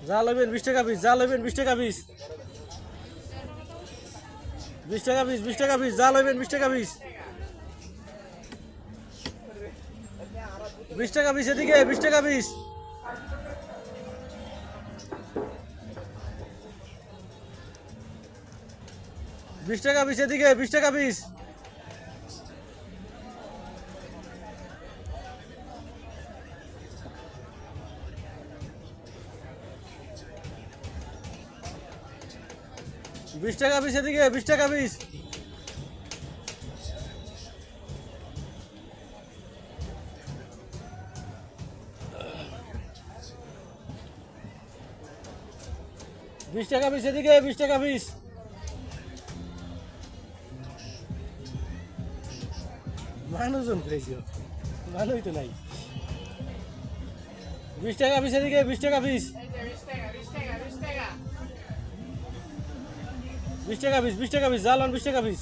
যা লইবেন 20 টাকা পিস, যা লইবেন 20 টাকা পিস, 20 টাকা পিস, 20 টাকা পিস, যা লইবেন 20 টাকা পিস, 20 টাকা পিস, এদিকে 20 টাকা পিস, 20 টাকা পিস, এদিকে 20 টাকা পিস, 20 টাকা পিস, এদিকে 20 টাকা পিস, 20 টাকা পিস, এদিকে 20 টাকা পিস, মানুষজন পেয়েছি, ভালোই তো নাই। 20 টাকা পিস, এদিকে 20 টাকা পিস, 20 টাকা পিস, 20 টাকা পিস, জালান 20 টাকা পিস,